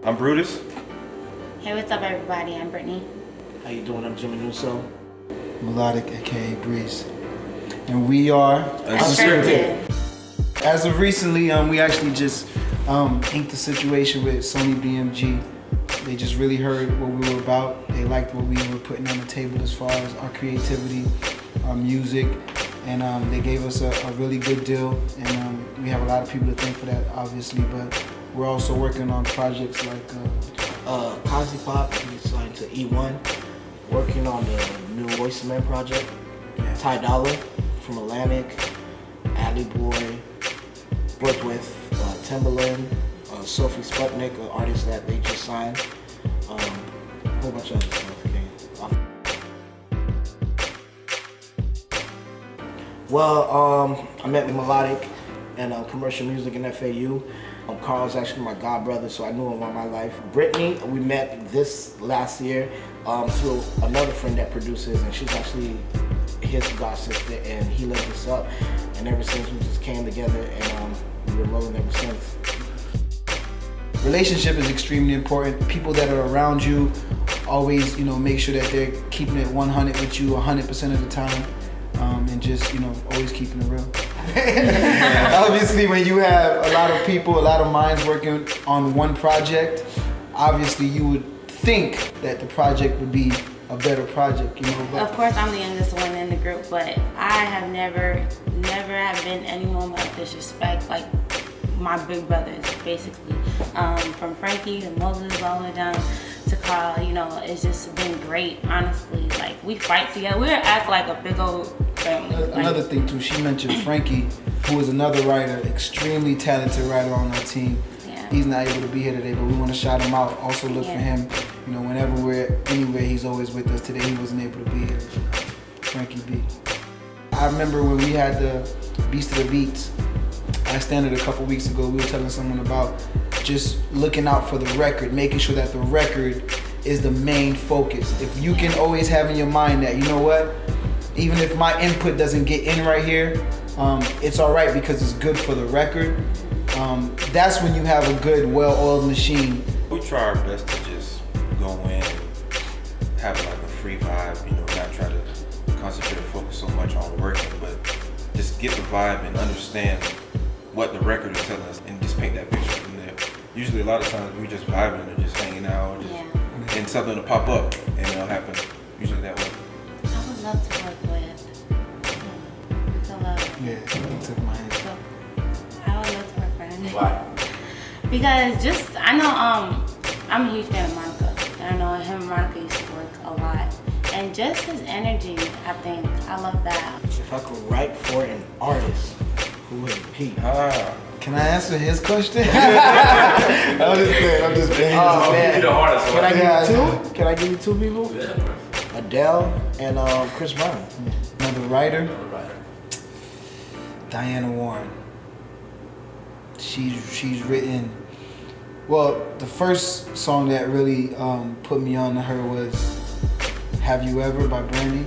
I'm Brutus. Hey, what's up, everybody? I'm Brittany. How you doing? I'm Jimmy Nusso. Melodic, aka Breeze. And we are Unscripted. As of recently, we actually just inked the situation with Sony BMG. They just really heard what we were about. They liked what we were putting on the table as far as our creativity, our music, and they gave us a really good deal. And we have a lot of people to thank for that, obviously, but we're also working on projects like Kazi Pop, he signed to E1, working on the new Voice Man project. Ty Dolla from Atlantic, Alley Boy, worked with Timberland, Sophie Sputnik, an artist that they just signed, a whole bunch of other stuff. Well, I met with Melodic and commercial music in FAU. Carl's actually my god brother, so I knew him all my life. Brittany, we met this last year through another friend that produces, and she's actually his god sister, and he linked us up. And ever since, we just came together, and we've been rolling ever since. Relationship is extremely important. People that are around you always, make sure that they're keeping it 100 with you 100% of the time, and just, always keeping it real. Obviously, when you have a lot of people, a lot of minds working on one project, obviously you would think that the project would be a better project, But Of course, I'm the youngest one in the group, but I have never have been any moment of disrespect, like my big brothers, basically. From Frankie to Moses all the way down to Carl, it's just been great, honestly. Like, we fight together. We act like a big old family. Another thing too, she mentioned Frankie, who is another writer, extremely talented writer on our team. Yeah. He's not able to be here today, but we want to shout him out. Also look for him, whenever we're anywhere, he's always with us. Today he wasn't able to be here. Frankie B. I remember when we had the Beast of the Beats, iStandard a couple weeks ago, we were telling someone about just looking out for the record, making sure that the record is the main focus. If you can always have in your mind that, even if my input doesn't get in right here, it's all right because it's good for the record. That's when you have a good, well-oiled machine. We try our best to just go in and have like a free vibe, not try to concentrate and focus so much on working, but just get the vibe and understand what the record is telling us and just paint that picture from there. Usually a lot of times we just vibing and just hanging out, and something will pop up and it'll happen usually that way. I would love to work with. Yeah, he took my hand. So, I would love to work with him. Why? Because I know I'm a huge fan of Monica. And I know him and Monica used to work a lot. And just his energy, I think, I love that. If I could write for an artist, who would it be? Can I answer his question? I'm just playing. Oh, man. the hardest Can I one. give you two? Can I give you two people? Yeah. Adele and Chris Brown. Another writer, Diana Warren. She's written. Well, the first song that really put me on to her was "Have You Ever" by Brandy.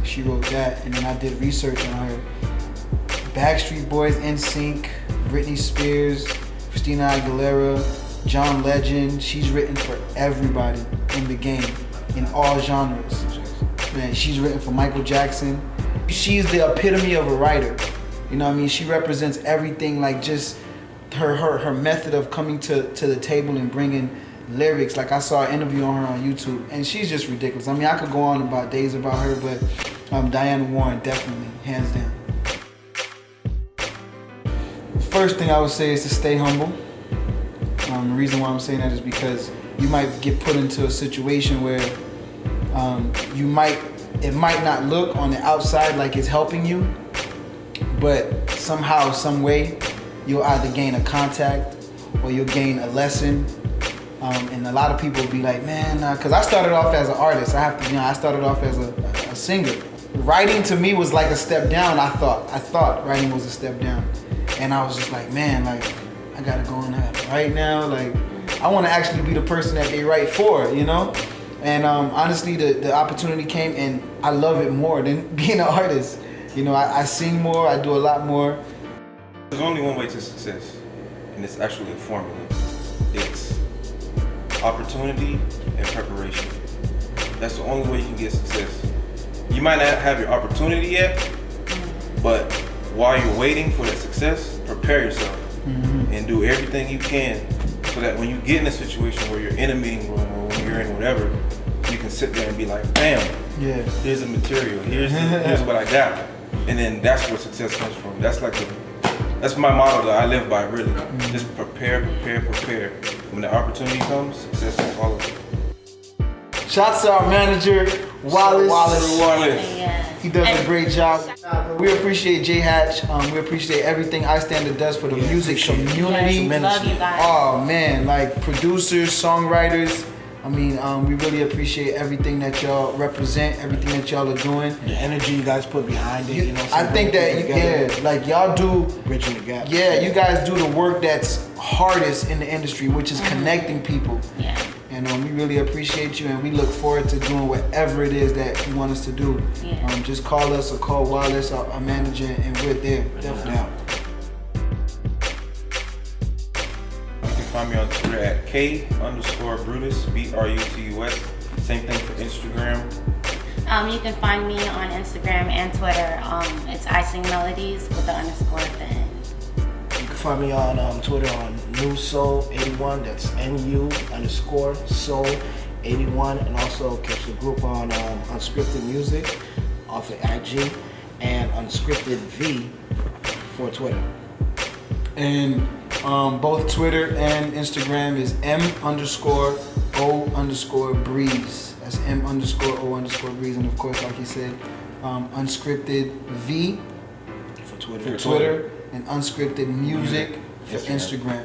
She wrote that, and then I did research on her. Backstreet Boys, NSYNC, Britney Spears, Christina Aguilera, John Legend. She's written for everybody in the game, in all genres. Man, she's written for Michael Jackson. She's the epitome of a writer. She represents everything, like just her method of coming to the table and bringing lyrics. Like, I saw an interview on her on YouTube, and she's just ridiculous. I could go on about days about her, but Diana Warren, definitely, hands down. First thing I would say is to stay humble. The reason why I'm saying that is because you might get put into a situation where it might not look on the outside like it's helping you, but somehow, some way, you'll either gain a contact or you'll gain a lesson. And a lot of people will be like, man, because I started off as an artist. I started off as a singer. Writing to me was like a step down. I thought writing was a step down. And I was just like, man, like, I gotta go and write now. Like, I want to actually be the person that they write for, And honestly, the opportunity came, and I love it more than being an artist. I sing more, I do a lot more. There's only one way to success, and it's actually a formula. It's opportunity and preparation. That's the only way you can get success. You might not have your opportunity yet, but while you're waiting for that success, prepare yourself and do everything you can so that when you get in a situation where you're in a meeting room or when you're in whatever, you can sit there and be like, bam, here's the material, here's what I got. And then that's where success comes from. That's my motto that I live by, really. Just prepare. When the opportunity comes, success will follow. Shouts to our manager, Wallace. Yes. He does a great job. We appreciate J Hatch. We appreciate everything iStandard does for the music community. Yes, love you guys. Oh man, like producers, songwriters. I mean, we really appreciate everything that y'all represent, everything that y'all are doing. The energy you guys put behind it, you know. I think that, like y'all do, bridging the gap. Yeah, you guys do the work that's hardest in the industry, which is connecting people. Yeah. And we really appreciate you, and we look forward to doing whatever it is that you want us to do. Yeah. Just call us or call Wallace, our manager, and we're there. Definitely. Find me on Twitter at K_Brutus, BRUTUS. Same thing for Instagram. You can find me on Instagram and Twitter. It's I Sing Melodies with the underscore at the end. You can find me on Twitter on NewSoul81. That's NU_Soul81, and also catch the group on Unscripted Music off of IG and Unscripted V for Twitter. And both Twitter and Instagram is M_O_Breeze. That's M_O_Breeze. And of course, like he said, Unscripted V for Twitter. and Unscripted Music for Instagram.